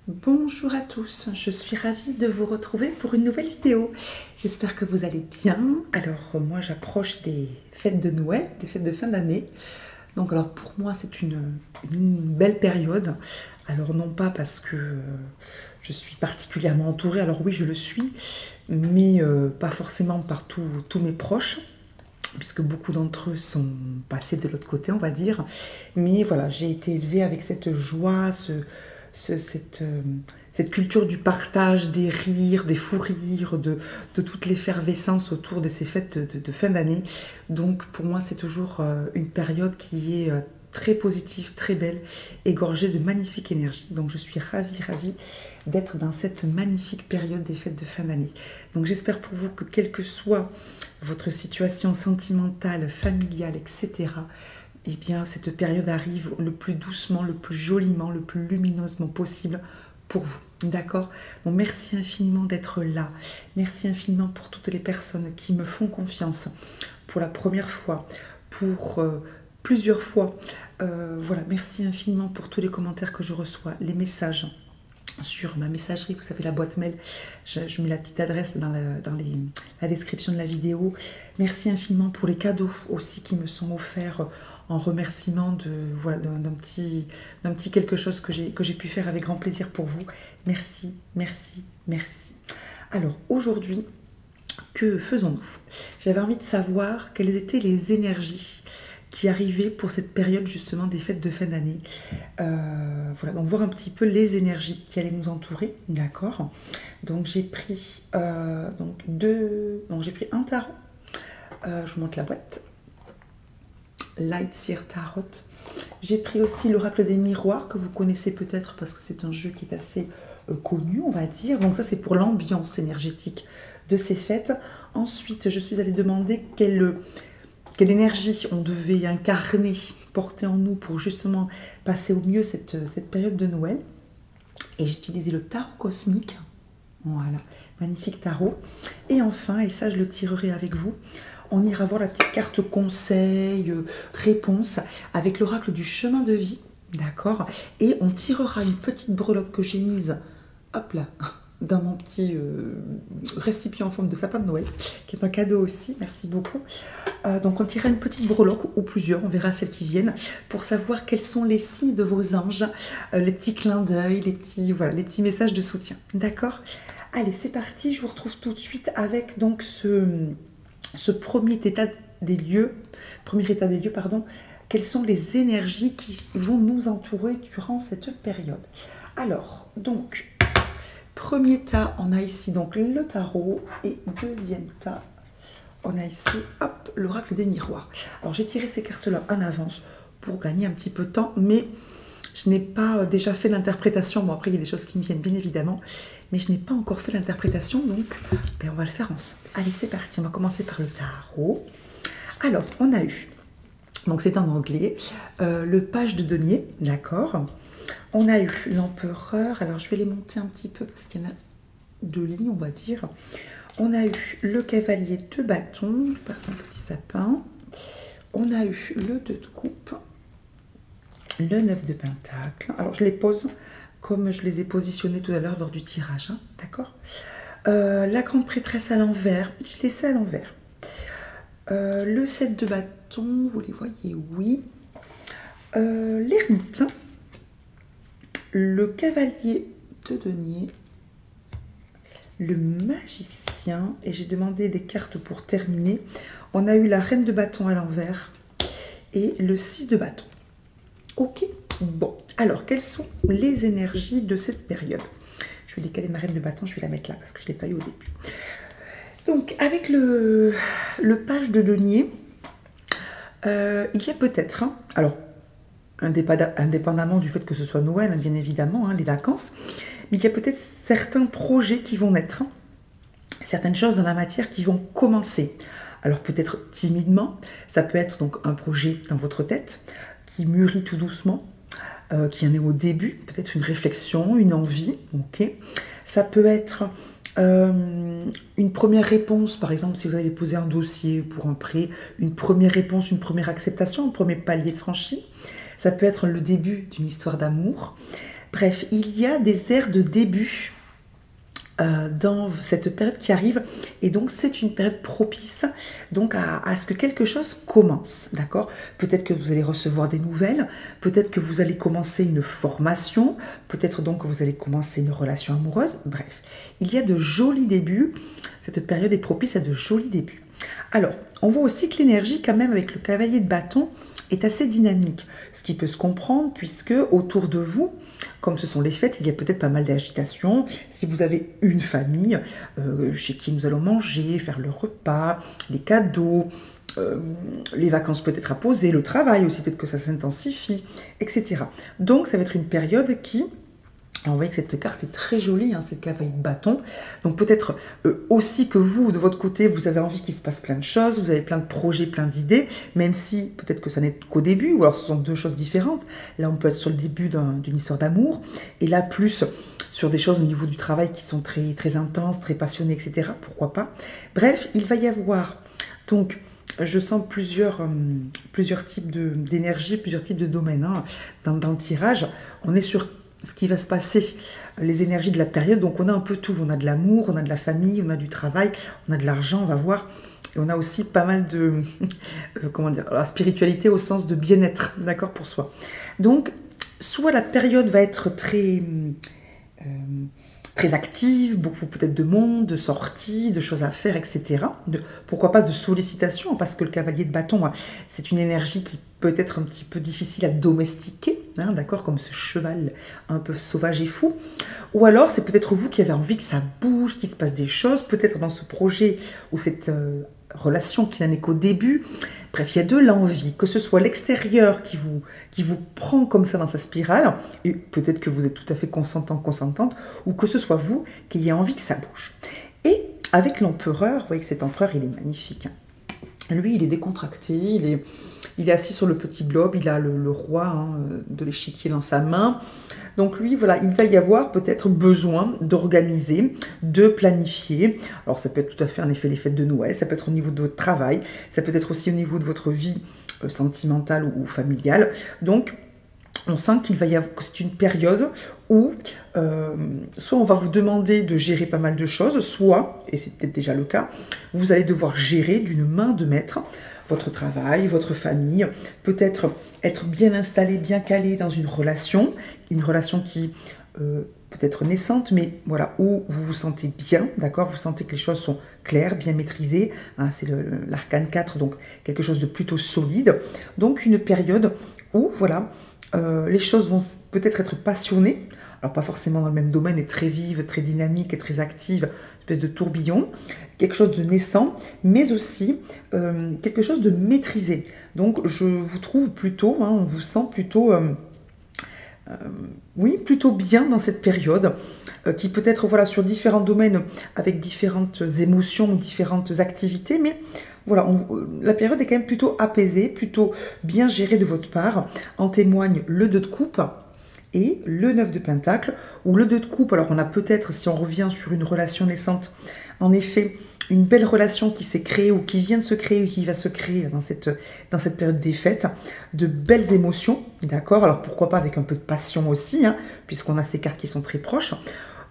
Bonjour à tous, je suis ravie de vous retrouver pour une nouvelle vidéo. J'espère que vous allez bien. Alors moi j'approche des fêtes de Noël, des fêtes de fin d'année. Donc alors pour moi c'est une belle période. Alors non pas parce que je suis particulièrement entourée, alors oui je le suis, mais pas forcément par tous mes proches, puisque beaucoup d'entre eux sont passés de l'autre côté, on va dire. Mais voilà, j'ai été élevée avec cette joie, cette culture du partage, des rires, des fous rires, de toute l'effervescence autour de ces fêtes de fin d'année. Donc pour moi, c'est toujours une période qui est très positive, très belle, égorgée de magnifique énergie. Donc je suis ravie d'être dans cette magnifique période des fêtes de fin d'année. Donc j'espère pour vous que quelle que soit votre situation sentimentale, familiale, etc., eh bien, cette période arrive le plus doucement, le plus joliment, le plus lumineusement possible pour vous. D'accord? Donc, merci infiniment d'être là. Merci infiniment pour toutes les personnes qui me font confiance pour la première fois, pour plusieurs fois. Voilà, merci infiniment pour tous les commentaires que je reçois, les messages sur ma messagerie, vous savez, la boîte mail. Je mets la petite adresse dans la description de la vidéo. Merci infiniment pour les cadeaux aussi qui me sont offerts en remerciement voilà, d'un petit quelque chose que j'ai pu faire avec grand plaisir pour vous. Merci, merci, merci. Alors aujourd'hui, que faisons-nous? J'avais envie de savoir quelles étaient les énergies qui arrivaient pour cette période justement des fêtes de fin d'année. Voilà, donc voir un petit peu les énergies qui allaient nous entourer, d'accord? Donc j'ai pris j'ai pris un tarot. Je vous montre la boîte. Lightseer Tarot. J'ai pris aussi l'oracle des miroirs que vous connaissez peut-être parce que c'est un jeu qui est assez connu, on va dire. Donc ça c'est pour l'ambiance énergétique de ces fêtes. Ensuite je suis allée demander quelle énergie on devait incarner, porter en nous pour justement passer au mieux cette période de Noël. Et j'ai utilisé le tarot cosmique. Voilà, magnifique tarot. Et enfin, et ça je le tirerai avec vous, on ira voir la petite carte conseil, réponse, avec l'oracle du chemin de vie, d'accord? Et on tirera une petite breloque que j'ai mise, hop là, dans mon petit récipient en forme de sapin de Noël, qui est un cadeau aussi, merci beaucoup. Donc on tirera une petite breloque, ou plusieurs, on verra celles qui viennent, pour savoir quels sont les signes de vos anges, les petits clins d'œil, les petits messages de soutien, d'accord? Allez, c'est parti, je vous retrouve tout de suite avec donc ce premier état des lieux, quelles sont les énergies qui vont nous entourer durant cette période. Alors, donc, premier tas, on a ici donc le tarot, et deuxième tas, on a ici, hop, l'oracle des miroirs. Alors, j'ai tiré ces cartes-là en avance pour gagner un petit peu de temps, mais je n'ai pas déjà fait l'interprétation. Bon, après, il y a des choses qui me viennent, bien évidemment, mais je n'ai pas encore fait l'interprétation, donc on va le faire ensemble. Allez, c'est parti, on va commencer par le tarot. Alors, on a eu, donc c'est en anglais, le page de denier, d'accord? On a eu l'empereur, alors je vais les monter un petit peu parce qu'il y en a deux lignes, on va dire. On a eu le cavalier de bâton, par un petit sapin. On a eu le 2 de coupe, le 9 de pentacle. Alors, je les pose comme je les ai positionnés tout à l'heure lors du tirage, hein, d'accord? La grande prêtresse à l'envers, je l'ai laissé à l'envers. Le 7 de bâton, vous les voyez, oui. L'ermite, le cavalier de denier, le magicien, et j'ai demandé des cartes pour terminer. On a eu la reine de bâton à l'envers et le 6 de bâton. Ok, bon. Alors, quelles sont les énergies de cette période? Je vais décaler ma reine de bâton, je vais la mettre là parce que je ne l'ai pas eu au début. Donc, avec le page de denier, il y a peut-être, hein, alors, indépendamment du fait que ce soit Noël, hein, bien évidemment, hein, les vacances, mais il y a peut-être certains projets qui vont naître, hein, certaines choses dans la matière qui vont commencer. Alors, peut-être timidement, ça peut être donc un projet dans votre tête qui mûrit tout doucement, qui en est au début, peut-être une réflexion, une envie, ok. Ça peut être une première réponse, par exemple, si vous avez déposé un dossier pour un prêt, une première réponse, une première acceptation, un premier palier de franchi. Ça peut être le début d'une histoire d'amour. Bref, il y a des airs de début dans cette période qui arrive, et donc c'est une période propice donc à ce que quelque chose commence, d'accord? Peut-être que vous allez recevoir des nouvelles, peut-être que vous allez commencer une formation, peut-être donc que vous allez commencer une relation amoureuse, bref, il y a de jolis débuts, cette période est propice à de jolis débuts. Alors, on voit aussi que l'énergie quand même avec le cavalier de bâton est assez dynamique, ce qui peut se comprendre puisque autour de vous, comme ce sont les fêtes, il y a peut-être pas mal d'agitation. Si vous avez une famille chez qui nous allons manger, faire le repas, les cadeaux, les vacances peut-être à poser, le travail aussi, peut-être que ça s'intensifie, etc. Donc ça va être une période qui... Alors, vous voyez que cette carte est très jolie, hein, cette cavalier de bâton. Donc peut-être aussi que vous, de votre côté, vous avez envie qu'il se passe plein de choses, vous avez plein de projets, plein d'idées, même si peut-être que ça n'est qu'au début, ou alors ce sont deux choses différentes. Là, on peut être sur le début d'une histoire d'amour, et là, plus sur des choses au niveau du travail qui sont très, très intenses, très passionnées, etc. Pourquoi pas? Bref, il va y avoir donc... Je sens plusieurs types d'énergie, plusieurs types de domaines hein, dans le tirage. On est sur ce qui va se passer, les énergies de la période. Donc on a un peu tout, on a de l'amour, on a de la famille, on a du travail, on a de l'argent, on va voir. Et on a aussi pas mal de, comment dire, la spiritualité au sens de bien-être, d'accord, pour soi. Donc, soit la période va être très active, beaucoup peut-être de monde, de sorties, de choses à faire, etc. Pourquoi pas de sollicitations, parce que le cavalier de bâton, c'est une énergie qui peut être un petit peu difficile à domestiquer, hein, d'accord, comme ce cheval un peu sauvage et fou. Ou alors, c'est peut-être vous qui avez envie que ça bouge, qu'il se passe des choses, peut-être dans ce projet ou cette relation qui n'en est qu'au début. Bref, il y a de l'envie, que ce soit l'extérieur qui vous prend comme ça dans sa spirale, et peut-être que vous êtes tout à fait consentant, consentante, ou que ce soit vous qui ayez envie que ça bouge. Et avec l'empereur, vous voyez que cet empereur, il est magnifique. Lui, il est décontracté, il est assis sur le petit globe, il a le roi hein, de l'échiquier dans sa main. Donc lui, voilà, il va y avoir peut-être besoin d'organiser, de planifier. Alors ça peut être tout à fait en effet les fêtes de Noël, ça peut être au niveau de votre travail, ça peut être aussi au niveau de votre vie sentimentale ou familiale. Donc on sent qu'il va y avoir, que c'est une période où soit on va vous demander de gérer pas mal de choses, soit, et c'est peut-être déjà le cas, vous allez devoir gérer d'une main de maître votre travail, votre famille, peut-être être bien installé, bien calé dans une relation qui peut être naissante, mais voilà, où vous vous sentez bien, d'accord, vous sentez que les choses sont claires, bien maîtrisées, hein, c'est l'arcane 4, donc quelque chose de plutôt solide, donc une période où, voilà, les choses vont peut-être être passionnées, alors pas forcément dans le même domaine, et très vive, très dynamique et très active, espèce de tourbillon, quelque chose de naissant, mais aussi quelque chose de maîtrisé. Donc je vous trouve plutôt, hein, on vous sent plutôt, oui, plutôt bien dans cette période, qui peut être voilà, sur différents domaines, avec différentes émotions, différentes activités, mais voilà, la période est quand même plutôt apaisée, plutôt bien gérée de votre part. En témoigne le 2 de coupe et le 9 de pentacle, ou le 2 de coupe. Alors on a peut-être, si on revient sur une relation naissante, en effet, une belle relation qui s'est créée ou qui vient de se créer ou qui va se créer dans cette période des fêtes, de belles émotions, d'accord? Alors pourquoi pas avec un peu de passion aussi, hein, puisqu'on a ces cartes qui sont très proches.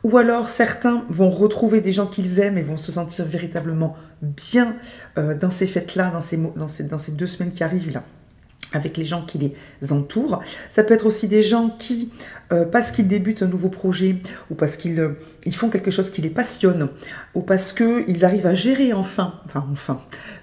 Ou alors certains vont retrouver des gens qu'ils aiment et vont se sentir véritablement bien dans ces fêtes-là, dans ces 2 semaines qui arrivent là, avec les gens qui les entourent. Ça peut être aussi des gens qui, parce qu'ils débutent un nouveau projet, ou parce qu'ils font quelque chose qui les passionne, ou parce qu'ils arrivent à gérer enfin,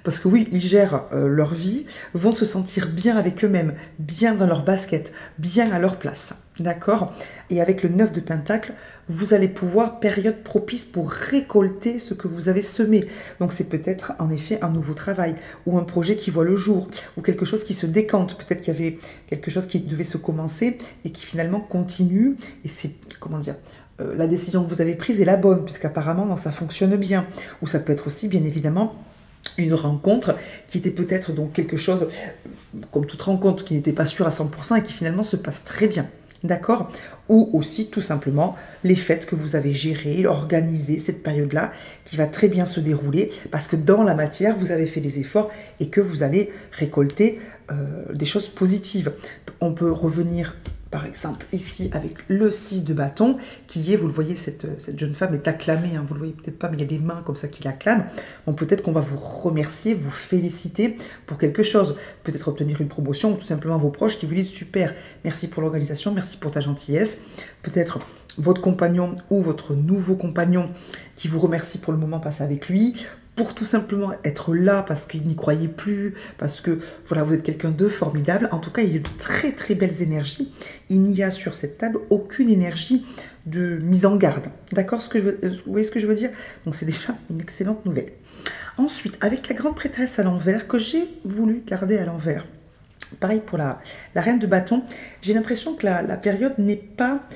parce que oui, ils gèrent leur vie, vont se sentir bien avec eux-mêmes, bien dans leur basket, bien à leur place, d'accord? Et avec le 9 de pentacle, vous allez pouvoir, période propice pour récolter ce que vous avez semé. Donc c'est peut-être en effet un nouveau travail, ou un projet qui voit le jour, ou quelque chose qui se décante. Peut-être qu'il y avait quelque chose qui devait se commencer et qui finalement continue. Et c'est, comment dire, la décision que vous avez prise est la bonne, puisqu'apparemment ça fonctionne bien. Ou ça peut être aussi, bien évidemment, une rencontre qui était peut-être donc quelque chose, comme toute rencontre, qui n'était pas sûre à 100% et qui finalement se passe très bien. D'accord? Ou aussi tout simplement les fêtes que vous avez gérées, organisées, cette période-là qui va très bien se dérouler parce que dans la matière, vous avez fait des efforts et que vous allez récolter des choses positives. On peut revenir par exemple, ici, avec le 6 de bâton, qui est, vous le voyez, cette jeune femme est acclamée, hein, vous le voyez peut-être pas, mais il y a des mains comme ça qui l'acclament. Donc peut-être qu'on va vous remercier, vous féliciter pour quelque chose, peut-être obtenir une promotion, ou tout simplement vos proches qui vous disent super, merci pour l'organisation, merci pour ta gentillesse. Peut-être votre compagnon ou votre nouveau compagnon qui vous remercie pour le moment passé avec lui, pour tout simplement être là parce qu'il n'y croyait plus, parce que voilà, vous êtes quelqu'un de formidable. En tout cas, il y a de très très belles énergies. Il n'y a sur cette table aucune énergie de mise en garde. D'accord, vous voyez ce que je veux dire? Donc c'est déjà une excellente nouvelle. Ensuite, avec la grande prêtresse à l'envers, que j'ai voulu garder à l'envers. Pareil pour la reine de bâton, j'ai l'impression que la période n'est pas...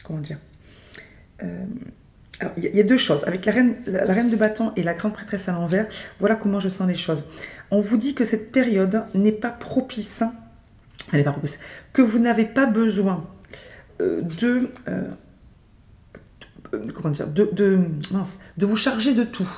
comment dire alors, il y a deux choses. Avec la reine de bâton et la grande prêtresse à l'envers, voilà comment je sens les choses. On vous dit que cette période n'est pas propice, elle n'est pas propice, que vous n'avez pas besoin comment dire, de vous charger de tout.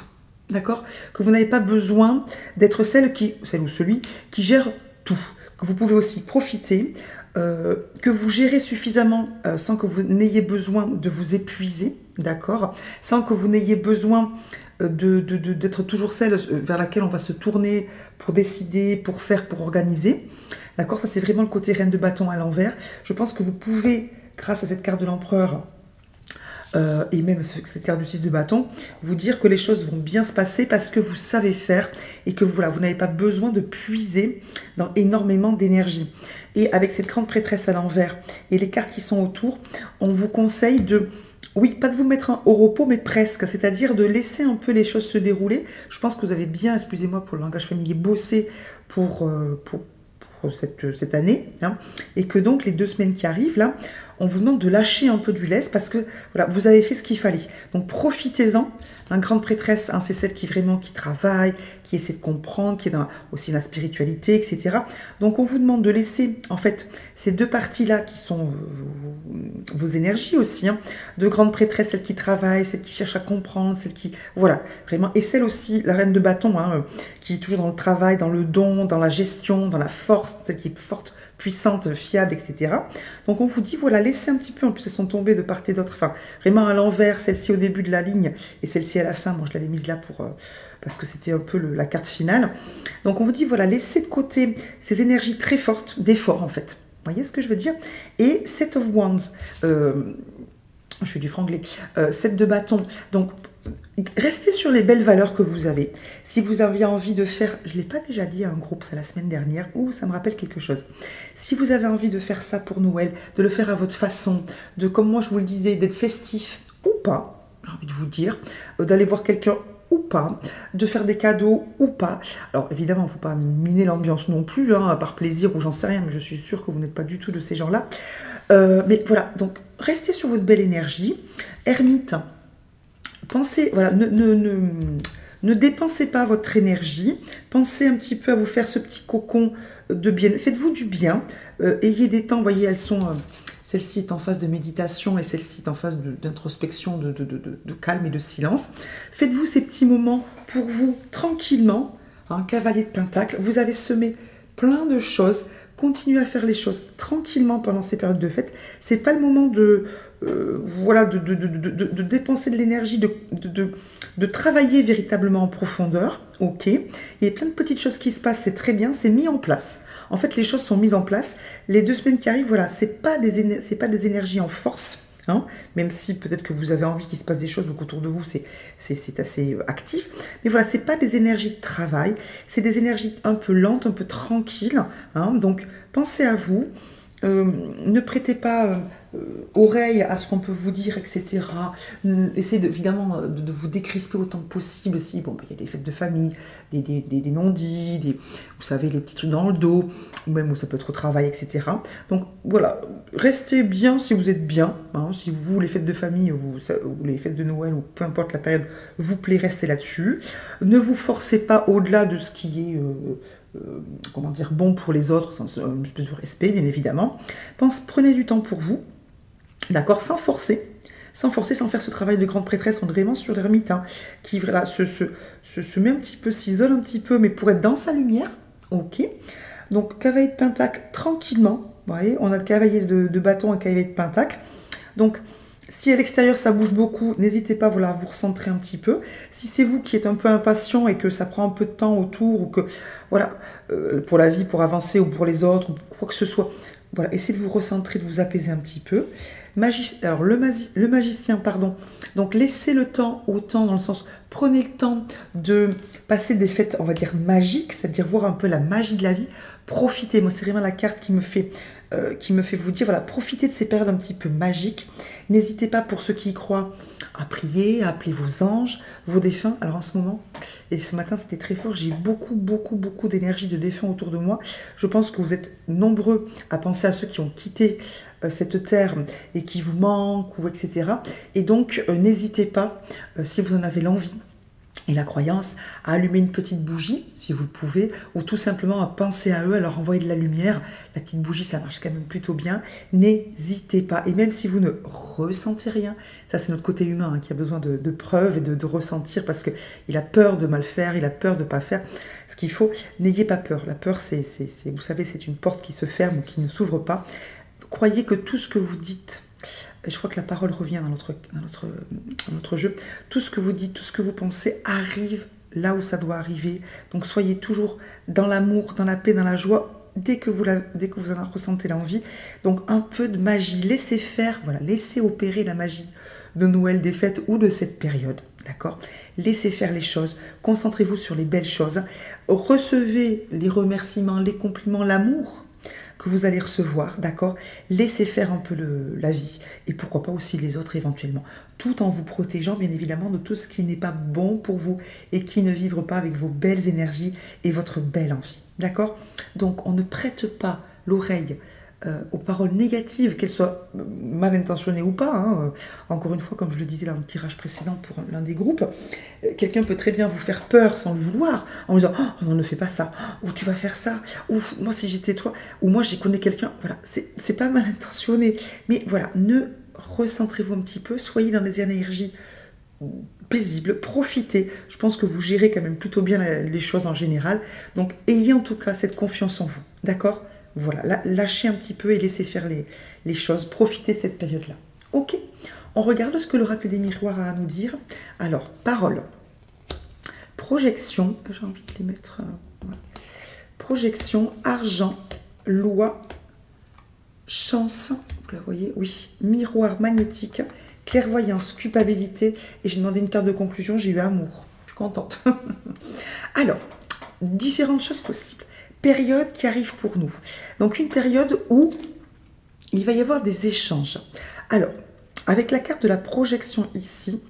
D'accord? Que vous n'avez pas besoin d'être celle ou celui qui gère tout. Que vous pouvez aussi profiter, que vous gérez suffisamment sans que vous n'ayez besoin de vous épuiser, d'accord? Sans que vous n'ayez besoin d'être toujours celle vers laquelle on va se tourner pour décider, pour faire, pour organiser. D'accord? Ça, c'est vraiment le côté reine de bâton à l'envers. Je pense que vous pouvez, grâce à cette carte de l'empereur, et même cette carte du 6 de bâton, vous dire que les choses vont bien se passer parce que vous savez faire et que voilà, vous n'avez pas besoin de puiser dans énormément d'énergie. Et avec cette grande prêtresse à l'envers et les cartes qui sont autour, on vous conseille de, oui, pas de vous mettre au repos, mais presque, c'est-à-dire de laisser un peu les choses se dérouler. Je pense que vous avez bien, excusez-moi pour le langage familier, bossé pour cette année, hein, et que donc les 2 semaines qui arrivent là, on vous demande de lâcher un peu du lest parce que voilà, vous avez fait ce qu'il fallait. Donc profitez-en. Une grande prêtresse, hein, c'est celle qui travaille, qui essaie de comprendre, qui est aussi dans la spiritualité, etc. Donc on vous demande de laisser en fait ces 2 parties-là qui sont vos énergies aussi, hein, de grande prêtresse, celle qui travaille, celle qui cherche à comprendre, celle qui... Voilà, vraiment. Et celle aussi, la reine de bâton, hein, qui est toujours dans le travail, dans le don, dans la gestion, dans la force, celle qui est forte, puissante, fiable, etc. Donc on vous dit, voilà, laissez un petit peu, en plus elles sont tombées de part et d'autre, enfin vraiment à l'envers, celle-ci au début de la ligne et celle-ci à la fin, moi je l'avais mise là parce que c'était un peu la carte finale. Donc on vous dit, voilà, laissez de côté ces énergies très fortes, d'effort en fait. Vous voyez ce que je veux dire? Et Set of Wands, je fais du franglais, 7 de bâton, donc restez sur les belles valeurs que vous avez. Si vous aviez envie de faire, je ne l'ai pas déjà dit à un groupe, ça la semaine dernière, ça me rappelle quelque chose. Si vous avez envie de faire ça pour Noël, de le faire à votre façon, de, comme moi je vous le disais, d'être festif ou pas, j'ai envie de vous dire, d'aller voir quelqu'un ou pas, de faire des cadeaux ou pas. Alors évidemment, il ne faut pas miner l'ambiance non plus, hein, par plaisir ou j'en sais rien, mais je suis sûre que vous n'êtes pas du tout de ces gens-là. Mais voilà, donc restez sur votre belle énergie. Ermite, pensez, voilà, ne dépensez pas votre énergie. Pensez un petit peu à vous faire ce petit cocon de bien. Faites-vous du bien. Ayez des temps, vous voyez, elles sont... celle-ci est en phase de méditation et celle-ci est en phase d'introspection, de calme et de silence. Faites-vous ces petits moments pour vous, tranquillement. Un cavalier de pentacle. Vous avez semé plein de choses. Continuez à faire les choses tranquillement pendant ces périodes de fête. C'est pas le moment de dépenser de l'énergie, de travailler véritablement en profondeur. Ok. Il y a plein de petites choses qui se passent, c'est très bien, c'est mis en place. En fait, les choses sont mises en place. Les 2 semaines qui arrivent, voilà, c'est pas des énergies en force. Hein, même si peut-être que vous avez envie qu'il se passe des choses ou qu'autour de vous c'est assez actif, mais voilà, c'est pas des énergies de travail, c'est des énergies un peu lentes, un peu tranquilles, hein, donc pensez à vous, ne prêtez pas oreille à ce qu'on peut vous dire, etc. Essayez évidemment de vous décrisper autant que possible. Si bon, il y a des fêtes de famille, des non-dits, vous savez, les petits trucs dans le dos, ou même où ça peut être au travail, etc. Donc voilà, restez bien si vous êtes bien. Hein, si vous, les fêtes de famille ou les fêtes de Noël, ou peu importe la période, vous plaît, restez là-dessus. Ne vous forcez pas au-delà de ce qui est... comment dire, bon pour les autres, sans une espèce de respect, bien évidemment. Prenez du temps pour vous, d'accord, sans forcer, sans faire ce travail de grande prêtresse. On est vraiment sur l'ermite, hein, qui voilà, se met un petit peu, s'isole un petit peu, mais pour être dans sa lumière, ok. Donc, cavalier de pentacle, tranquillement, Vous voyez, on a le cavalier de bâton et le cavalier de pentacle. Donc, si à l'extérieur ça bouge beaucoup, n'hésitez pas voilà, à vous recentrer un petit peu. Si c'est vous qui êtes un peu impatient et que ça prend un peu de temps autour, ou que, voilà, pour la vie, pour avancer, ou pour les autres, ou quoi que ce soit, voilà, essayez de vous recentrer, de vous apaiser un petit peu. Alors, le magicien, pardon. Donc, laissez le temps au temps, dans le sens, prenez le temps de passer des fêtes, on va dire, magiques, c'est-à-dire voir un peu la magie de la vie. Profitez, moi, c'est vraiment la carte qui me fait vous dire, voilà, profitez de ces périodes un petit peu magiques. N'hésitez pas, pour ceux qui y croient, à prier, à appeler vos anges, vos défunts. Alors, en ce moment, et ce matin, c'était très fort, j'ai beaucoup d'énergie de défunts autour de moi. Je pense que vous êtes nombreux à penser à ceux qui ont quitté cette terre et qui vous manquent, ou etc. Et donc, n'hésitez pas, si vous en avez l'envie et la croyance, à allumer une petite bougie, si vous le pouvez, ou tout simplement à penser à eux, à leur envoyer de la lumière. La petite bougie, ça marche quand même plutôt bien. N'hésitez pas. Et même si vous ne ressentez rien, ça c'est notre côté humain qui a besoin de preuves et de ressentir, parce qu'il a peur de mal faire, il a peur de ne pas faire ce qu'il faut. N'ayez pas peur. La peur, vous savez, c'est une porte qui se ferme ou qui ne s'ouvre pas. Croyez que tout ce que vous dites, je crois que la parole revient dans notre jeu, tout ce que vous dites, tout ce que vous pensez arrive là où ça doit arriver. Donc soyez toujours dans l'amour, dans la paix, dans la joie, dès que vous en ressentez l'envie. Donc un peu de magie, laissez faire, voilà, laissez opérer la magie de Noël, des fêtes ou de cette période. D'accord? Laissez faire les choses, concentrez-vous sur les belles choses, recevez les remerciements, les compliments, l'amour que vous allez recevoir, d'accord? Laissez faire un peu la vie, et pourquoi pas aussi les autres éventuellement, tout en vous protégeant bien évidemment de tout ce qui n'est pas bon pour vous et qui ne vivre pas avec vos belles énergies et votre belle envie, d'accord? Donc on ne prête pas l'oreille aux paroles négatives, qu'elles soient mal intentionnées ou pas, hein. Encore une fois, comme je le disais dans le tirage précédent pour l'un des groupes, quelqu'un peut très bien vous faire peur sans le vouloir, en vous disant « Oh non, ne fais pas ça », ou « Tu vas faire ça », ou « Moi, si j'étais toi », ou « Moi, j'ai connu quelqu'un », voilà, c'est pas mal intentionné, mais voilà, recentrez-vous un petit peu, soyez dans des énergies paisibles, profitez, je pense que vous gérez quand même plutôt bien les choses en général, donc ayez en tout cas cette confiance en vous, d'accord? Voilà, lâchez un petit peu et laissez faire les choses. Profitez de cette période-là. Ok, on regarde ce que l'oracle des miroirs a à nous dire. Alors, parole. Projection, j'ai envie de les mettre... voilà. Projection, argent, loi, chance, vous la voyez, oui, miroir magnétique, clairvoyance, culpabilité, et j'ai demandé une carte de conclusion, j'ai eu amour. Je suis contente. Alors, différentes choses possibles. Période qui arrive pour nous. Donc une période où il va y avoir des échanges. Alors, avec la carte de la projection ici,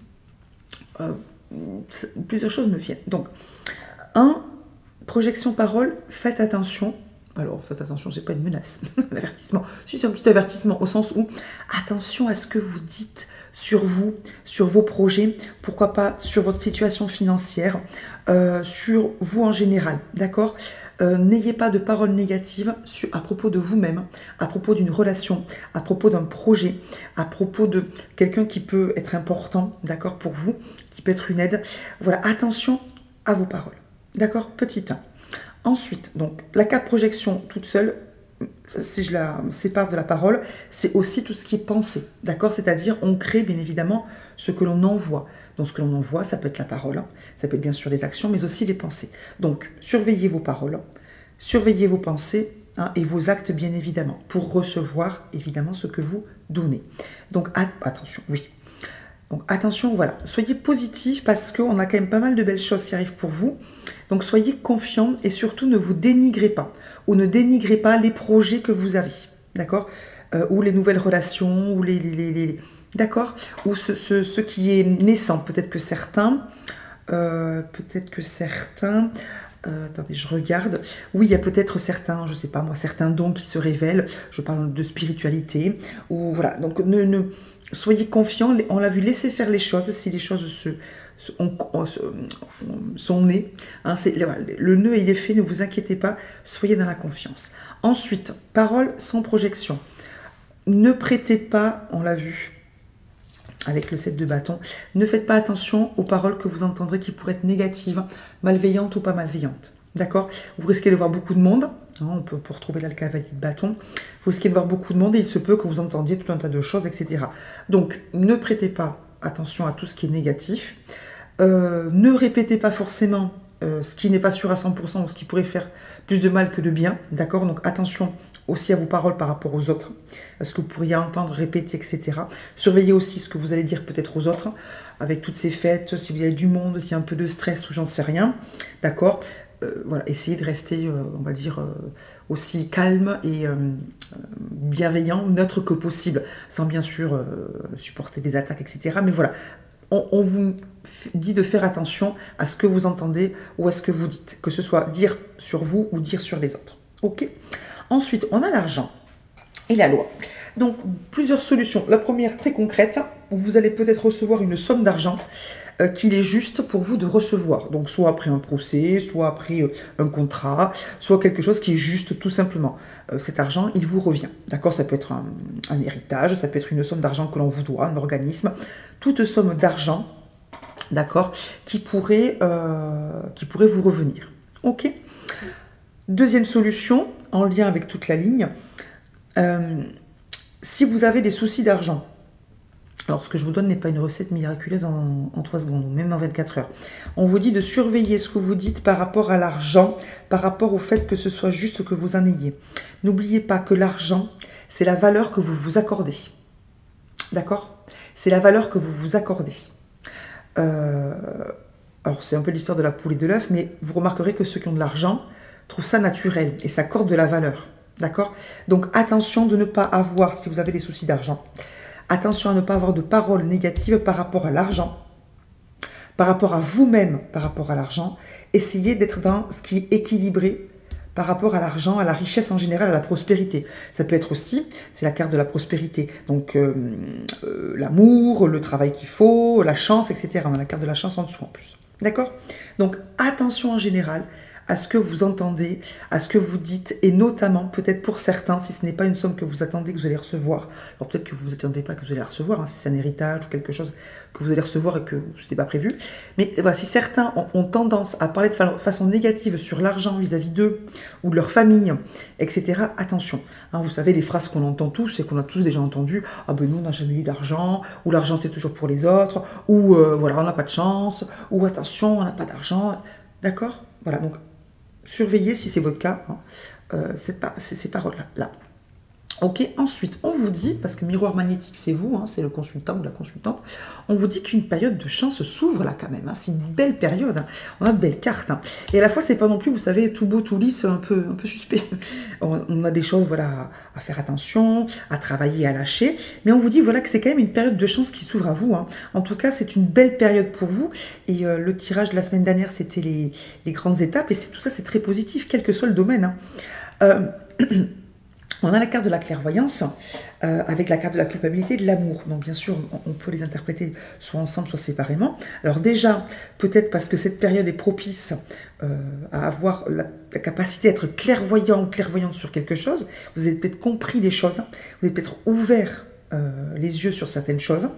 plusieurs choses me viennent. Donc, projection parole, faites attention. Alors, faites attention, c'est pas une menace, un avertissement. Si, c'est un petit avertissement au sens où, attention à ce que vous dites sur vous, sur vos projets, pourquoi pas sur votre situation financière, sur vous en général, d'accord? N'ayez pas de paroles négatives à propos de vous-même, à propos d'une relation, à propos d'un projet, à propos de quelqu'un qui peut être important, d'accord, pour vous, qui peut être une aide. Voilà, attention à vos paroles, d'accord? Petit 1. Ensuite, donc, la carte projection toute seule, si je la sépare de la parole, c'est aussi tout ce qui est pensé, d'accord? C'est-à-dire, on crée bien évidemment ce que l'on envoie. Donc, ce que l'on envoie, ça peut être la parole, ça peut être bien sûr les actions, mais aussi les pensées. Donc, surveillez vos paroles, surveillez vos pensées et vos actes, bien évidemment, pour recevoir, évidemment, ce que vous donnez. Donc, attention, oui. Donc, attention, voilà. Soyez positif parce qu'on a quand même pas mal de belles choses qui arrivent pour vous. Donc, soyez confiants et surtout, ne vous dénigrez pas ou ne dénigrez pas les projets que vous avez, d'accord? Ou les nouvelles relations, ou d'accord? Ou ce qui est naissant. Peut-être que certains... attendez, je regarde. Oui, il y a peut-être certains, je sais pas moi, certains dons qui se révèlent. Je parle de spiritualité. Ou voilà. Donc, soyez confiants. On l'a vu, laissez faire les choses. Si les choses sont nées, hein, le nœud il est fait, ne vous inquiétez pas. Soyez dans la confiance. Ensuite, parole sans projection. Ne prêtez pas, on l'a vu avec le 7 de bâton, ne faites pas attention aux paroles que vous entendrez qui pourraient être négatives, malveillantes ou pas malveillantes. D'accord? Vous risquez de voir beaucoup de monde. Hein, on peut retrouver là le cavalier de bâton. Vous risquez de voir beaucoup de monde et il se peut que vous entendiez tout un tas de choses, etc. Donc, ne prêtez pas attention à tout ce qui est négatif. Ne répétez pas forcément ce qui n'est pas sûr à 100% ou ce qui pourrait faire plus de mal que de bien. D'accord? Donc, attention aussi à vos paroles par rapport aux autres, à ce que vous pourriez entendre, répéter, etc. Surveillez aussi ce que vous allez dire peut-être aux autres, avec toutes ces fêtes, si vous avez du monde, s'il y a un peu de stress ou j'en sais rien. D'accord? Voilà, essayez de rester, on va dire, aussi calme et bienveillant, neutre que possible, sans bien sûr supporter des attaques, etc. Mais voilà, on vous dit de faire attention à ce que vous entendez ou à ce que vous dites, que ce soit dire sur vous ou dire sur les autres. Ok? Ensuite, on a l'argent et la loi. Donc, plusieurs solutions. La première, très concrète, vous allez peut-être recevoir une somme d'argent qu'il est juste pour vous de recevoir. Donc, soit après un procès, soit après un contrat, soit quelque chose qui est juste tout simplement. Cet argent, il vous revient. D'accord? Ça peut être un héritage, ça peut être une somme d'argent que l'on vous doit, un organisme. Toute somme d'argent, d'accord, qui pourrait vous revenir. Ok? Deuxième solution, en lien avec toute la ligne, si vous avez des soucis d'argent, alors ce que je vous donne n'est pas une recette miraculeuse en 3 secondes, ou même en 24 heures. On vous dit de surveiller ce que vous dites par rapport à l'argent, par rapport au fait que ce soit juste que vous en ayez. N'oubliez pas que l'argent, c'est la valeur que vous vous accordez. D'accord? C'est la valeur que vous vous accordez. Alors c'est un peu l'histoire de la poule et de l'œuf, mais vous remarquerez que ceux qui ont de l'argent trouvent ça naturel et s'accordent de la valeur. D'accord? Donc attention de ne pas avoir, si vous avez des soucis d'argent, attention à ne pas avoir de paroles négatives par rapport à l'argent, par rapport à vous-même, par rapport à l'argent. Essayez d'être dans ce qui est équilibré par rapport à l'argent, à la richesse en général, à la prospérité. Ça peut être aussi, c'est la carte de la prospérité, donc l'amour, le travail qu'il faut, la chance, etc. On a la carte de la chance en dessous en plus. D'accord? Donc attention en général à ce que vous entendez, à ce que vous dites, et notamment, peut-être pour certains, si ce n'est pas une somme que vous attendez que vous allez recevoir, alors peut-être que vous ne attendez pas que vous allez recevoir, hein, si c'est un héritage ou quelque chose que vous allez recevoir et que ce n'était pas prévu, mais voilà, si certains ont tendance à parler de façon négative sur l'argent vis-à-vis d'eux ou de leur famille, etc., attention. Hein, vous savez, les phrases qu'on entend tous et qu'on a tous déjà entendues, « Ah ben nous, on n'a jamais eu d'argent », ou « L'argent, c'est toujours pour les autres », ou « Voilà, on n'a pas de chance », ou « Attention, on n'a pas d'argent ». D'accord? Voilà, donc surveillez, si c'est votre cas, hein, ces paroles-là. Ok, ensuite, on vous dit, parce que miroir magnétique, c'est vous, hein, c'est le consultant ou la consultante, on vous dit qu'une période de chance s'ouvre là quand même. Hein, c'est une belle période, hein, on a de belles cartes. Hein, et à la fois, c'est pas non plus, vous savez, tout beau, tout lisse, un peu suspect. On a des choses voilà, à faire attention, à travailler, à lâcher. Mais on vous dit voilà, que c'est quand même une période de chance qui s'ouvre à vous. Hein. En tout cas, c'est une belle période pour vous. Et le tirage de la semaine dernière, c'était les grandes étapes. Et tout ça, c'est très positif, quel que soit le domaine. Hein. On a la carte de la clairvoyance avec la carte de la culpabilité et de l'amour. Donc bien sûr, on peut les interpréter soit ensemble, soit séparément. Alors déjà, peut-être parce que cette période est propice à avoir la capacité d'être clairvoyant ou clairvoyante sur quelque chose. Vous avez peut-être compris des choses, vous avez peut-être ouvert les yeux sur certaines choses.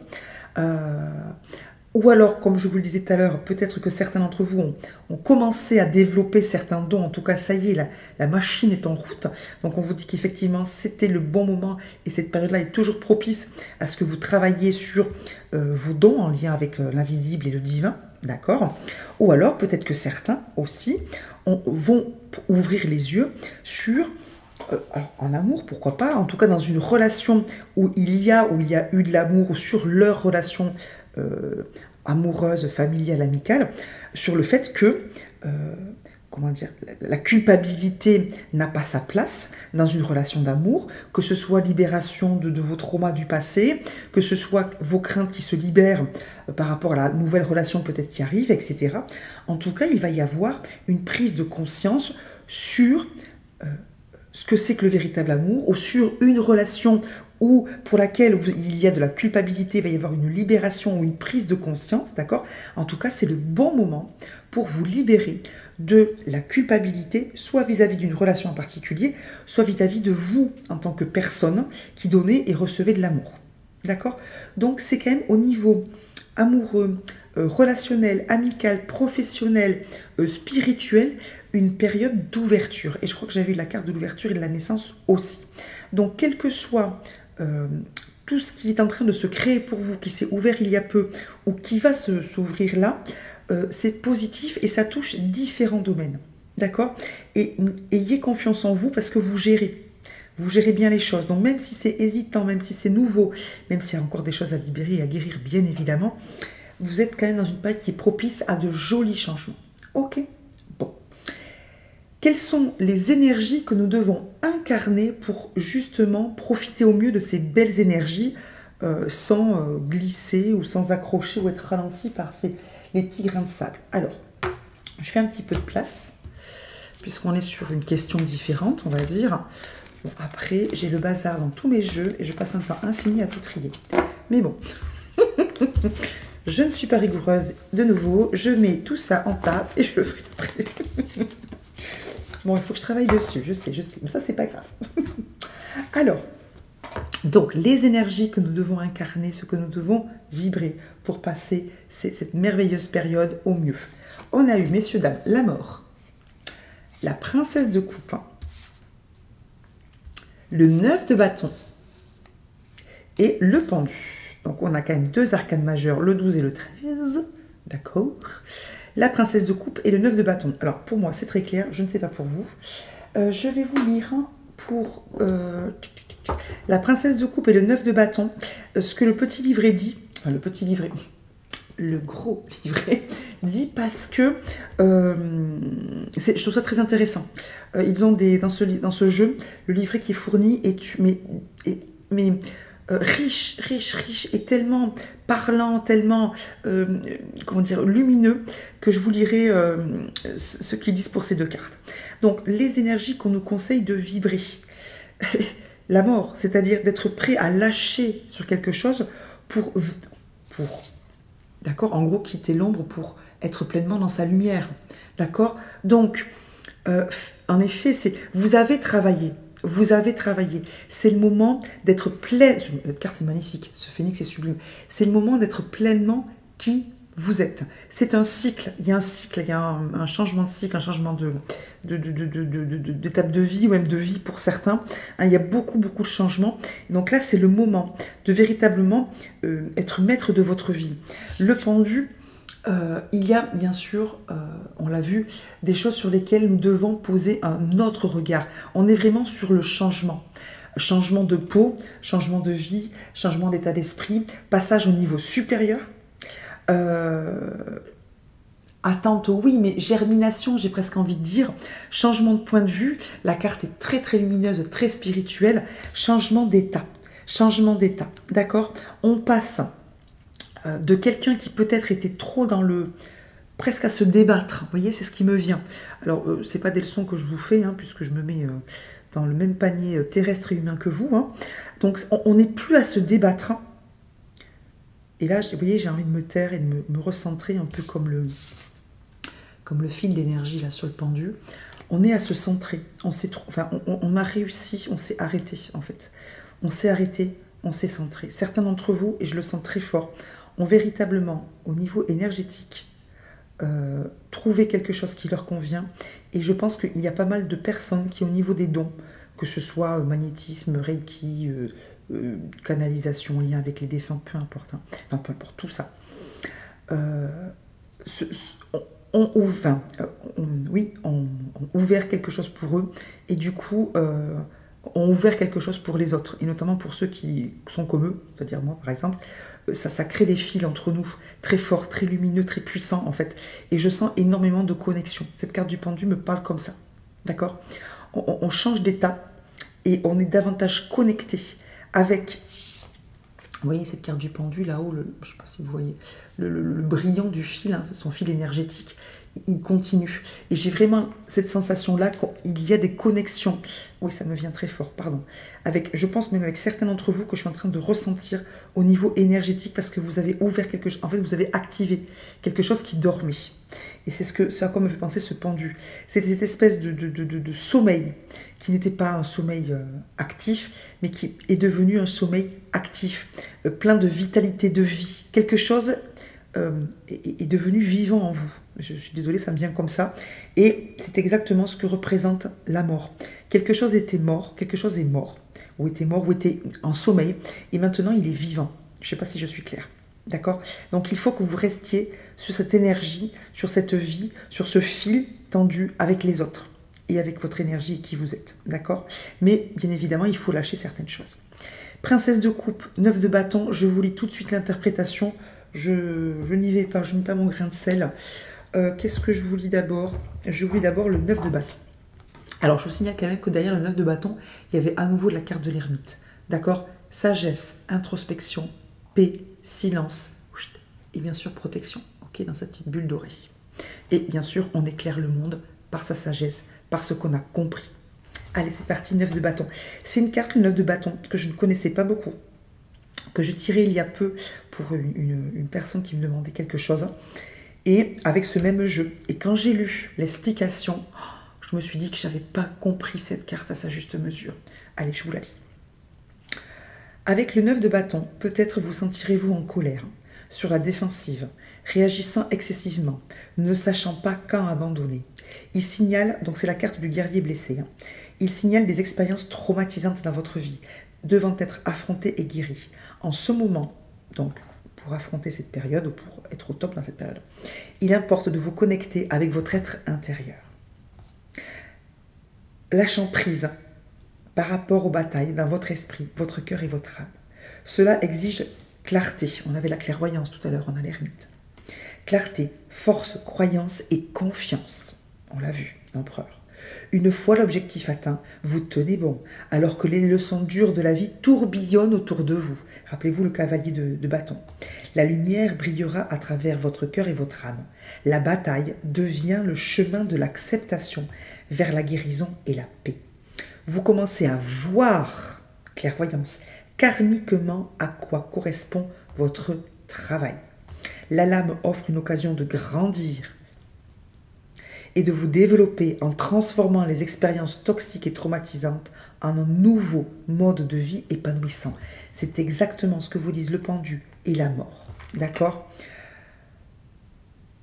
Ou alors, comme je vous le disais tout à l'heure, peut-être que certains d'entre vous ont commencé à développer certains dons. En tout cas, ça y est, la machine est en route. Donc, on vous dit qu'effectivement, c'était le bon moment. Et cette période-là est toujours propice à ce que vous travailliez sur vos dons en lien avec l'invisible et le divin. D'accord? Ou alors, peut-être que certains aussi vont ouvrir les yeux sur... alors, en amour, pourquoi pas, en tout cas dans une relation où il y a eu de l'amour, ou sur leur relation amoureuse, familiale, amicale, sur le fait que, comment dire, la culpabilité n'a pas sa place dans une relation d'amour, que ce soit libération de vos traumas du passé, que ce soit vos craintes qui se libèrent par rapport à la nouvelle relation peut-être qui arrive, etc. En tout cas, il va y avoir une prise de conscience sur... ce que c'est que le véritable amour, ou sur une relation ou pour laquelle il y a de la culpabilité, il va y avoir une libération ou une prise de conscience, d'accord? En tout cas, c'est le bon moment pour vous libérer de la culpabilité, soit vis-à-vis d'une relation en particulier, soit vis-à-vis de vous en tant que personne qui donnez et recevez de l'amour, d'accord? Donc, c'est quand même au niveau amoureux, relationnelle, amicale, professionnelle, spirituelle, une période d'ouverture. Et je crois que j'avais la carte de l'ouverture et de la naissance aussi. Donc, quel que soit tout ce qui est en train de se créer pour vous, qui s'est ouvert il y a peu ou qui va s'ouvrir là, c'est positif et ça touche différents domaines. D'accord? Et ayez confiance en vous parce que vous gérez. Vous gérez bien les choses. Donc même si c'est hésitant, même si c'est nouveau, même s'il y a encore des choses à libérer et à guérir, bien évidemment, vous êtes quand même dans une période qui est propice à de jolis changements. Ok? Bon. Quelles sont les énergies que nous devons incarner pour justement profiter au mieux de ces belles énergies sans glisser ou sans accrocher ou être ralenti par les petits grains de sable? Alors, je fais un petit peu de place, puisqu'on est sur une question différente, on va dire. Bon, après, j'ai le bazar dans tous mes jeux et je passe un temps infini à tout trier. Mais bon, je ne suis pas rigoureuse de nouveau. Je mets tout ça en table et je le ferai après. Bon, il faut que je travaille dessus, je sais, mais ça, c'est pas grave. Alors, donc, les énergies que nous devons incarner, ce que nous devons vibrer pour passer cette merveilleuse période au mieux. On a eu, messieurs, dames, la mort, la princesse de coupe, le 9 de bâton et le pendu. Donc, on a quand même deux arcanes majeures, le 12 et le 13. D'accord. La princesse de coupe et le 9 de bâton. Alors, pour moi, c'est très clair. Je ne sais pas pour vous. Je vais vous lire pour la princesse de coupe et le 9 de bâton ce que le petit livret dit. Enfin, le petit livret. Le gros livret dit parce que je trouve ça très intéressant. Ils ont dans ce jeu, le livret qui est fourni mais riche et tellement parlant, tellement comment dire, lumineux que je vous lirai ce qu'ils disent pour ces deux cartes. Donc, les énergies qu'on nous conseille de vibrer. La mort, c'est-à-dire d'être prêt à lâcher sur quelque chose pour d'accord, en gros, quitter l'ombre pour être pleinement dans sa lumière. D'accord? Donc, en effet, vous avez travaillé. C'est le moment d'être plein. Cette carte est magnifique. Ce phénix est sublime. C'est le moment d'être pleinement qui vous êtes. C'est un cycle. Il y a un cycle, il y a un changement de cycle, un changement d'étape de vie ou même de vie pour certains. Il y a beaucoup de changements. Donc là, c'est le moment de véritablement être maître de votre vie. Le pendu, il y a bien sûr, on l'a vu, des choses sur lesquelles nous devons poser un autre regard. On est vraiment sur le changement. Changement de peau, changement de vie, changement d'état d'esprit, passage au niveau supérieur. Attente, oui, mais germination, j'ai presque envie de dire. Changement de point de vue. La carte est très très lumineuse, très spirituelle. Changement d'état. D'accord? On passe de quelqu'un qui peut-être était trop dans presque à se débattre. Vous voyez, c'est ce qui me vient. Alors, c'est pas des leçons que je vous fais, puisque je me mets dans le même panier terrestre et humain que vous. Donc, on n'est plus à se débattre. Et là, vous voyez, j'ai envie de me taire et de me recentrer un peu comme le fil d'énergie là sur le pendu. On est à se centrer. On a réussi, on s'est arrêté en fait. On s'est arrêté, on s'est centré. Certains d'entre vous, et je le sens très fort, ont véritablement, au niveau énergétique, trouvé quelque chose qui leur convient. Et je pense qu'il y a pas mal de personnes qui, au niveau des dons, que ce soit magnétisme, reiki, canalisation, lien avec les défunts, peu importe, peu importe, tout ça, ont ouvert quelque chose pour eux et du coup ont ouvert quelque chose pour les autres et notamment pour ceux qui sont comme eux, c'est-à-dire moi par exemple. Ça crée des fils entre nous très forts, très lumineux, très puissants en fait, et je sens énormément de connexion. Cette carte du pendu me parle comme ça, d'accord? On change d'état et on est davantage connecté avec, vous voyez cette carte du pendu là-haut, je ne sais pas si vous voyez, le brillant du fil, son fil énergétique, il continue. Et j'ai vraiment cette sensation-là qu'il y a des connexions, oui ça me vient très fort, pardon, je pense même avec certains d'entre vous que je suis en train de ressentir au niveau énergétique parce que vous avez ouvert quelque chose, en fait vous avez activé quelque chose qui dormait. Et c'est à quoi me fait penser ce pendu. C'est cette espèce de sommeil qui n'était pas un sommeil actif, mais qui est devenu un sommeil actif, plein de vitalité, de vie. Quelque chose est devenu vivant en vous. Je suis désolée, ça me vient comme ça. Et c'est exactement ce que représente la mort. Quelque chose était mort, quelque chose est mort, ou était en sommeil, et maintenant il est vivant. Je ne sais pas si je suis claire. D'accord? Donc il faut que vous restiez sur cette énergie, sur cette vie, sur ce fil tendu avec les autres et avec votre énergie et qui vous êtes. D'accord? Mais bien évidemment, il faut lâcher certaines choses. Princesse de coupe, 9 de bâton, je vous lis tout de suite l'interprétation. Je n'y vais pas, je n'ai pas mon grain de sel. Qu'est-ce que je vous lis d'abord? Je vous lis d'abord le 9 de bâton. Alors, je vous signale quand même que derrière le 9 de bâton, il y avait à nouveau la carte de l'ermite. D'accord? Sagesse, introspection, paix, silence et bien sûr protection. Ok, dans cette petite bulle dorée. Et bien sûr, on éclaire le monde par sa sagesse, par ce qu'on a compris. Allez, c'est parti, 9 de bâton. C'est une carte, le 9 de bâton, que je ne connaissais pas beaucoup, que j'ai tiré il y a peu pour une personne qui me demandait quelque chose. Et avec ce même jeu. Et quand j'ai lu l'explication, je me suis dit que je n'avais pas compris cette carte à sa juste mesure. Allez, je vous la lis. Avec le 9 de bâton, peut-être vous sentirez-vous en colère, sur la défensive, réagissant excessivement, ne sachant pas quand abandonner. Il signale, donc c'est la carte du guerrier blessé, hein, il signale des expériences traumatisantes dans votre vie, devant être affrontées et guéries. En ce moment, donc, pour affronter cette période, ou pour être au top dans cette période, il importe de vous connecter avec votre être intérieur. Lâchant prise par rapport aux batailles dans votre esprit, votre cœur et votre âme. Cela exige clarté. On avait la clairvoyance tout à l'heure, on a l'ermite. Clarté, force, croyance et confiance. On l'a vu, l'empereur. Une fois l'objectif atteint, vous tenez bon, alors que les leçons dures de la vie tourbillonnent autour de vous. Rappelez-vous le cavalier de bâton. La lumière brillera à travers votre cœur et votre âme. La bataille devient le chemin de l'acceptation vers la guérison et la paix. Vous commencez à voir, clairvoyance, karmiquement à quoi correspond votre travail. La lame offre une occasion de grandir et de vous développer en transformant les expériences toxiques et traumatisantes en un nouveau mode de vie épanouissant. C'est exactement ce que vous disent le pendu et la mort. D'accord?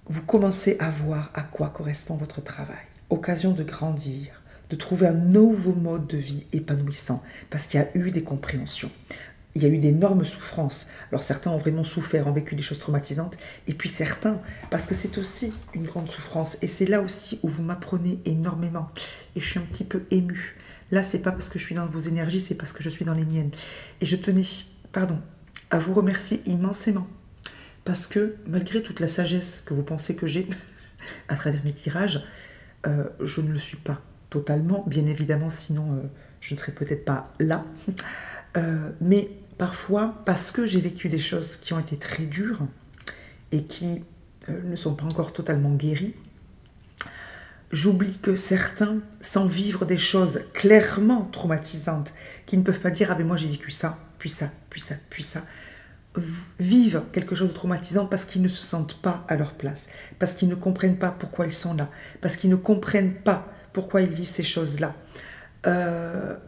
Vous commencez à voir à quoi correspond votre travail. Occasion de grandir, de trouver un nouveau mode de vie épanouissant, parce qu'il y a eu des compréhensions. Il y a eu d'énormes souffrances. Alors certains ont vraiment souffert, ont vécu des choses traumatisantes, et puis certains, parce que c'est aussi une grande souffrance, et c'est là aussi où vous m'apprenez énormément, et je suis un petit peu émue. Là, c'est pas parce que je suis dans vos énergies, c'est parce que je suis dans les miennes. Et je tenais, à vous remercier immensément, parce que malgré toute la sagesse que vous pensez que j'ai à travers mes tirages, je ne le suis pas totalement, bien évidemment, sinon je ne serais peut-être pas là. Mais parfois, parce que j'ai vécu des choses qui ont été très dures et qui ne sont pas encore totalement guéries, j'oublie que certains, sans vivre des choses clairement traumatisantes, qui ne peuvent pas dire « Ah ben moi j'ai vécu ça, puis ça, puis ça, puis ça », vivent quelque chose de traumatisant parce qu'ils ne se sentent pas à leur place, parce qu'ils ne comprennent pas pourquoi ils sont là, parce qu'ils ne comprennent pas pourquoi ils vivent ces choses-là,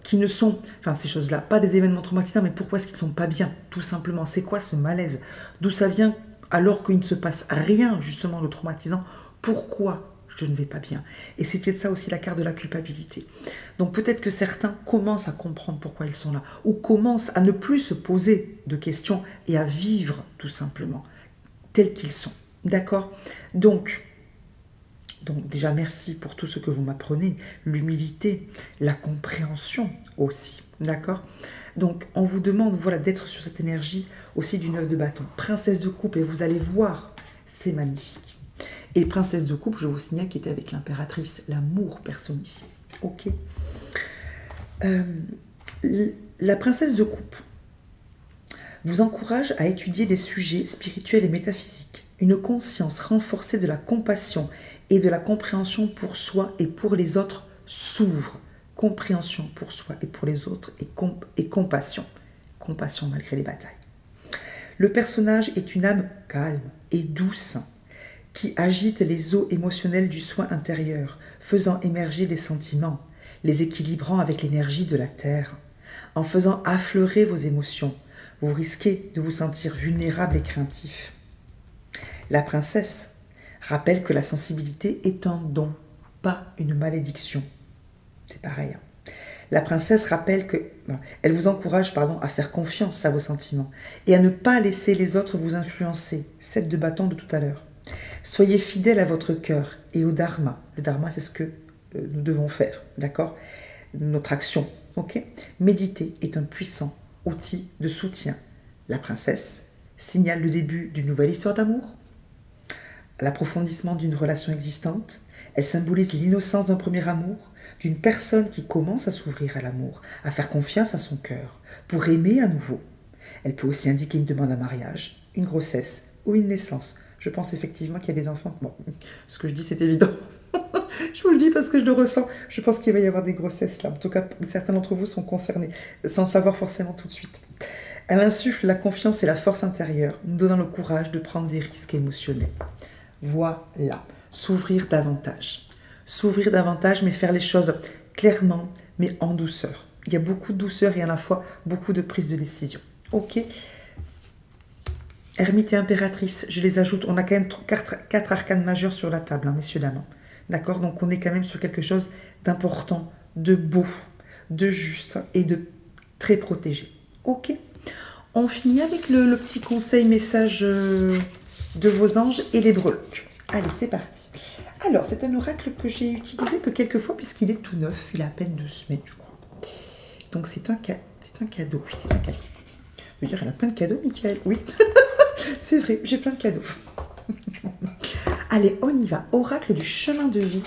qui ne sont, ces choses-là, pas des événements traumatisants, mais pourquoi est-ce qu'ils ne sont pas bien, tout simplement. C'est quoi ce malaise? D'où ça vient alors qu'il ne se passe rien, justement, de traumatisant? Pourquoi je ne vais pas bien? Et c'est peut-être ça aussi la carte de la culpabilité. Donc peut-être que certains commencent à comprendre pourquoi ils sont là, ou commencent à ne plus se poser de questions et à vivre tout simplement tels qu'ils sont. D'accord? Donc déjà merci pour tout ce que vous m'apprenez, l'humilité, la compréhension aussi. D'accord? Donc on vous demande d'être sur cette énergie aussi du 9 de bâton. Princesse de coupe, et vous allez voir, c'est magnifique. Et princesse de coupe, je vous signale, qui était avec l'impératrice, l'amour personnifié. Ok. La princesse de coupe vous encourage à étudier des sujets spirituels et métaphysiques. Une conscience renforcée de la compassion et de la compréhension pour soi et pour les autres s'ouvre. Compréhension pour soi et pour les autres et compassion. Compassion malgré les batailles. Le personnage est une âme calme et douce, qui agite les eaux émotionnelles du soin intérieur, faisant émerger les sentiments, les équilibrant avec l'énergie de la terre. En faisant affleurer vos émotions, vous risquez de vous sentir vulnérable et craintif. La princesse rappelle que la sensibilité est un don, pas une malédiction. C'est pareil. La princesse rappelle que... Elle vous encourage, à faire confiance à vos sentiments et à ne pas laisser les autres vous influencer. 7 de bâton de tout à l'heure. Soyez fidèle à votre cœur et au dharma. Le dharma, c'est ce que nous devons faire, d'accord? Notre action, ok? Méditer est un puissant outil de soutien. La princesse signale le début d'une nouvelle histoire d'amour, l'approfondissement d'une relation existante. Elle symbolise l'innocence d'un premier amour, d'une personne qui commence à s'ouvrir à l'amour, à faire confiance à son cœur, pour aimer à nouveau. Elle peut aussi indiquer une demande en mariage, une grossesse ou une naissance. Je pense effectivement qu'il y a des enfants. Bon, ce que je dis, c'est évident. Je vous le dis parce que je le ressens. Je pense qu'il va y avoir des grossesses là. En tout cas, certains d'entre vous sont concernés, sans le savoir forcément tout de suite. Elle insuffle la confiance et la force intérieure, nous donnant le courage de prendre des risques émotionnels. Voilà, s'ouvrir davantage. S'ouvrir davantage, mais faire les choses clairement, mais en douceur. Il y a beaucoup de douceur et à la fois beaucoup de prise de décision. Ok. Ermite et impératrice, je les ajoute. On a quand même 4 arcanes majeurs sur la table, hein, messieurs, dames. D'accord? Donc on est quand même sur quelque chose d'important, de beau, de juste et de très protégé. Ok? On finit avec le petit conseil message de vos anges et les breloques. Allez, c'est parti. Alors, c'est un oracle que j'ai utilisé que quelques fois puisqu'il est tout neuf. Il a à peine 2 semaines, je crois. Donc c'est un cadeau. Oui, c'est un cadeau. Je veux dire, elle a plein de cadeaux, Michael. Oui, c'est vrai, j'ai plein de cadeaux. Allez, on y va. Oracle du chemin de vie.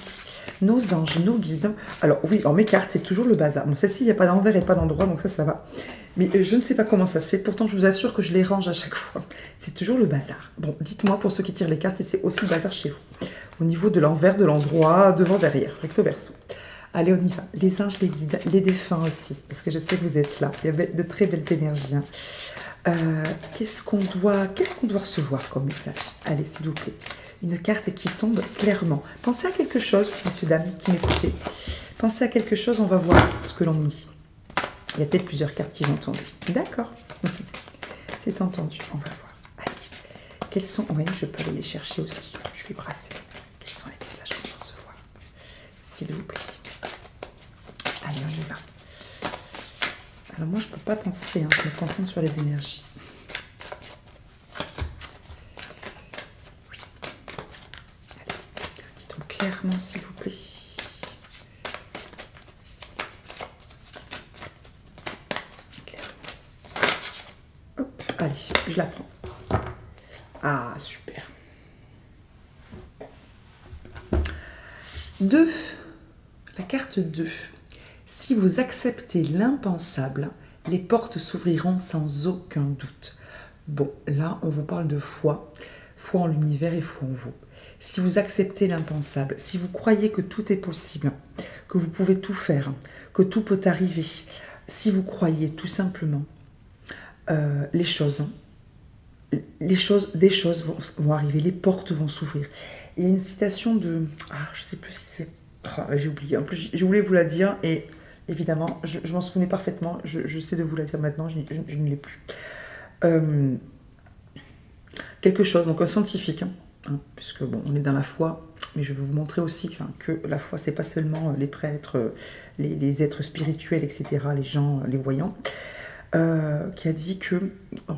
Nos anges, nos guides. Alors oui, mes cartes, c'est toujours le bazar. Bon, celle-ci, il n'y a pas d'envers et pas d'endroit, donc ça va. Mais je ne sais pas comment ça se fait. Pourtant, je vous assure que je les range à chaque fois. C'est toujours le bazar. Bon, dites-moi pour ceux qui tirent les cartes, si c'est aussi le bazar chez vous. Au niveau de l'envers, de l'endroit, devant, derrière, recto verso. Allez, on y va. Les anges, les guides, les défunts aussi, parce que je sais que vous êtes là. Il y a de très belles énergies. Qu'est-ce qu'on doit recevoir comme message? Allez, s'il vous plaît. Une carte qui tombe clairement. Pensez à quelque chose, messieurs, dames, qui m'écoutez. Pensez à quelque chose, on va voir ce que l'on nous dit. Il y a peut-être plusieurs cartes qui vont tomber. D'accord. C'est entendu, on va voir. Allez. Quels sont... Oui, je peux aller les chercher aussi. Je vais brasser. Quels sont les messages qu'on va recevoir? S'il vous plaît. Allez, on y va. Alors moi, je ne peux pas penser, hein, je me concentre sur les énergies. Oui. Allez, dites-moi clairement, s'il vous plaît. Clairement. Hop, allez, je la prends. Ah, super. 2. La carte 2. Si vous acceptez l'impensable, les portes s'ouvriront sans aucun doute. Bon, là, on vous parle de foi. Foi en l'univers et foi en vous. Si vous acceptez l'impensable, si vous croyez que tout est possible, que vous pouvez tout faire, que tout peut arriver, si vous croyez tout simplement, des choses vont arriver, les portes vont s'ouvrir. Il y a une citation de... Ah, je ne sais plus si c'est... Oh, j'ai oublié. En plus, je voulais vous la dire et évidemment, je m'en souvenais parfaitement. Je sais de vous la dire maintenant, je ne l'ai plus. Quelque chose, donc un scientifique, hein, puisque bon, on est dans la foi, mais je veux vous montrer aussi que la foi, c'est pas seulement les prêtres, les êtres spirituels, etc., les gens, les voyants, qui a dit que,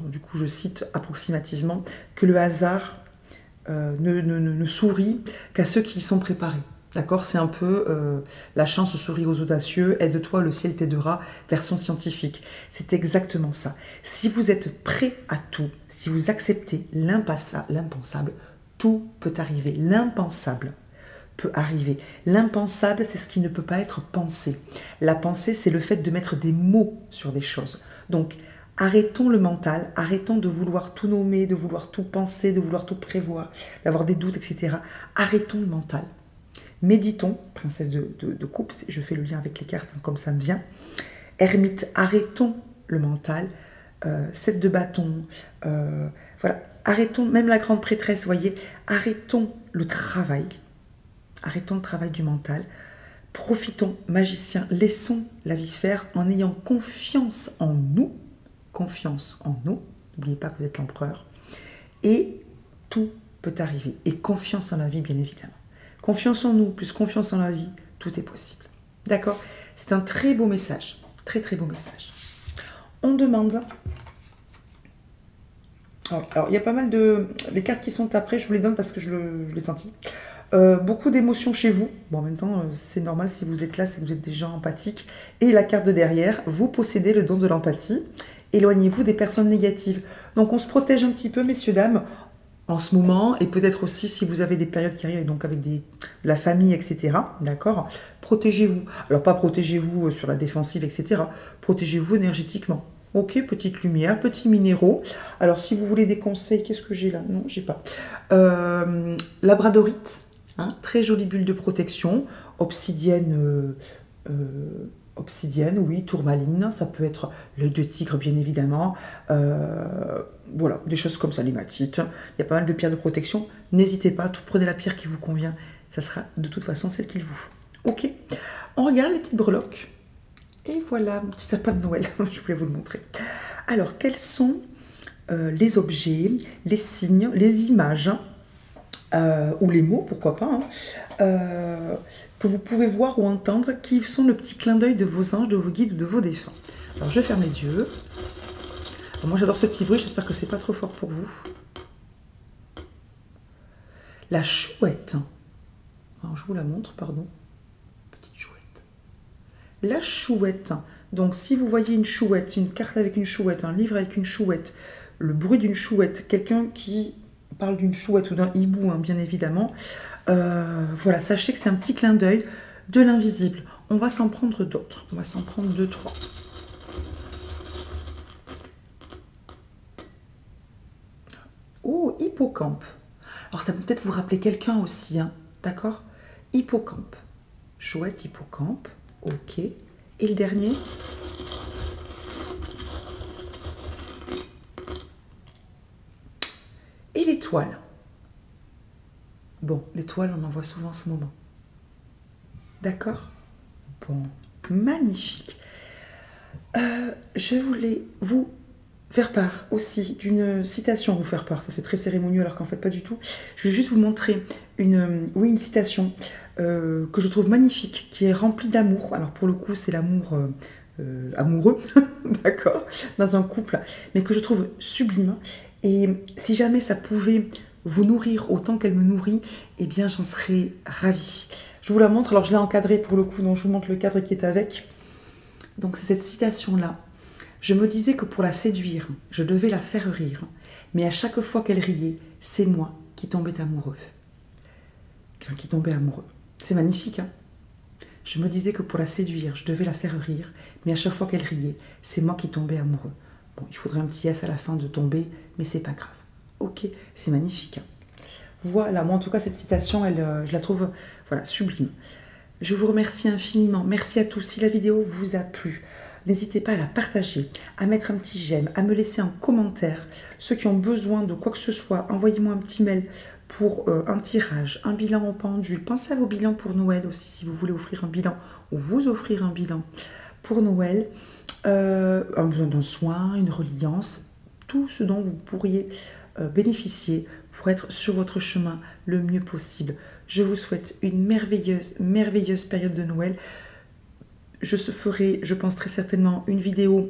du coup je cite approximativement, que le hasard ne sourit qu'à ceux qui y sont préparés. D'accord, c'est un peu la chance sourit aux audacieux, aide-toi, le ciel t'aidera, version scientifique. C'est exactement ça. Si vous êtes prêt à tout, si vous acceptez l'impensable, tout peut arriver. L'impensable peut arriver. L'impensable, c'est ce qui ne peut pas être pensé. La pensée, c'est le fait de mettre des mots sur des choses. Donc, arrêtons le mental, arrêtons de vouloir tout nommer, de vouloir tout penser, de vouloir tout prévoir, d'avoir des doutes, etc. Arrêtons le mental. Méditons, princesse de coupe, je fais le lien avec les cartes comme ça me vient. Ermite, arrêtons le mental. 7 de bâton, voilà, arrêtons, même la grande prêtresse, voyez, arrêtons le travail du mental. Profitons, magiciens, laissons la vie faire en ayant confiance en nous. N'oubliez pas que vous êtes l'empereur. Et tout peut arriver. Et confiance en la vie, bien évidemment. Confiance en nous, plus confiance en la vie, tout est possible. D'accord? C'est un très beau message. Très, très beau message. On demande... Alors, il y a pas mal de... Les cartes qui sont après, je vous les donne parce que je l'ai senti. Beaucoup d'émotions chez vous. Bon, en même temps, c'est normal si vous êtes là, c'est que vous êtes des gens empathiques. Et la carte de derrière, vous possédez le don de l'empathie. Éloignez-vous des personnes négatives. Donc, on se protège un petit peu, messieurs, dames, en ce moment. Et peut-être aussi si vous avez des périodes qui arrivent, donc avec la famille, etc. D'accord? Protégez-vous. Alors, pas protégez-vous sur la défensive, etc. Protégez-vous énergétiquement. Ok, petite lumière, petits minéraux. Alors, si vous voulez des conseils, qu'est-ce que j'ai là? Non, j'ai pas. Labradorite, hein, très jolie bulle de protection. Obsidienne, obsidienne, oui, tourmaline. Ça peut être l'œil de tigre, bien évidemment. Voilà, des choses comme ça, l'hématite. Il y a pas mal de pierres de protection. N'hésitez pas, prenez la pierre qui vous convient. Ça sera de toute façon celle qu'il vous faut. Ok, on regarde les petites breloques. Et voilà, mon petit sapin de Noël, je voulais vous le montrer. Alors, quels sont les objets, les signes, les images, ou les mots, pourquoi pas, hein, que vous pouvez voir ou entendre, qui sont le petit clin d'œil de vos anges, de vos guides ou de vos défunts. Alors, je ferme les yeux. Alors, moi, j'adore ce petit bruit, j'espère que c'est pas trop fort pour vous. La chouette. Alors, je vous la montre, pardon. La chouette. Donc, si vous voyez une chouette, une carte avec une chouette, un livre avec une chouette, le bruit d'une chouette, quelqu'un qui parle d'une chouette ou d'un hibou, hein, bien évidemment, voilà, sachez que c'est un petit clin d'œil de l'invisible. On va s'en prendre d'autres. On va s'en prendre 2, 3. Oh, hippocampe. Alors, ça peut peut-être vous rappeler quelqu'un aussi, hein, d'accord? Hippocampe. Chouette, hippocampe. Ok. Et le dernier? Et l'étoile. Bon, l'étoile, on en voit souvent en ce moment. D'accord? Bon, magnifique. Je voulais vous faire part aussi d'une citation, vous faire part, ça fait très cérémonieux alors qu'en fait pas du tout. Je vais juste vous montrer une citation que je trouve magnifique, qui est remplie d'amour. Alors pour le coup, c'est l'amour amoureux, d'accord, dans un couple, mais que je trouve sublime. Et si jamais ça pouvait vous nourrir autant qu'elle me nourrit, eh bien j'en serais ravie. Je vous la montre, alors je l'ai encadrée pour le coup, donc je vous montre le cadre qui est avec. Donc c'est cette citation-là. Je me disais que pour la séduire, je devais la faire rire, mais à chaque fois qu'elle riait, c'est moi qui tombais amoureux. Qui tombait amoureux. C'est magnifique, hein? Je me disais que pour la séduire, je devais la faire rire, mais à chaque fois qu'elle riait, c'est moi qui tombais amoureux. Bon, il faudrait un petit S à la fin de tomber, mais c'est pas grave. Ok, c'est magnifique, hein? Voilà, moi en tout cas, cette citation, je la trouve voilà, sublime. Je vous remercie infiniment. Merci à tous. Si la vidéo vous a plu, n'hésitez pas à la partager, à mettre un petit j'aime, à me laisser un commentaire. Ceux qui ont besoin de quoi que ce soit, envoyez-moi un petit mail pour un tirage, un bilan en pendule. Pensez à vos bilans pour Noël aussi, si vous voulez offrir un bilan ou vous offrir un bilan pour Noël. Un besoin d'un soin, une reliance, tout ce dont vous pourriez bénéficier pour être sur votre chemin le mieux possible. Je vous souhaite une merveilleuse période de Noël. Je ferai, je pense très certainement, une vidéo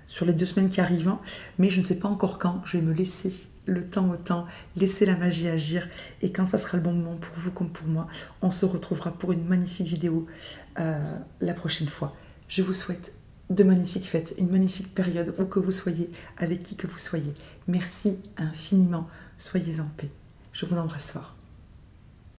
sur les 2 semaines qui arrivent, mais je ne sais pas encore quand. Je vais me laisser le temps au temps, laisser la magie agir, et quand ça sera le bon moment pour vous comme pour moi, on se retrouvera pour une magnifique vidéo la prochaine fois. Je vous souhaite de magnifiques fêtes, une magnifique période, où que vous soyez, avec qui que vous soyez. Merci infiniment, soyez en paix. Je vous embrasse fort.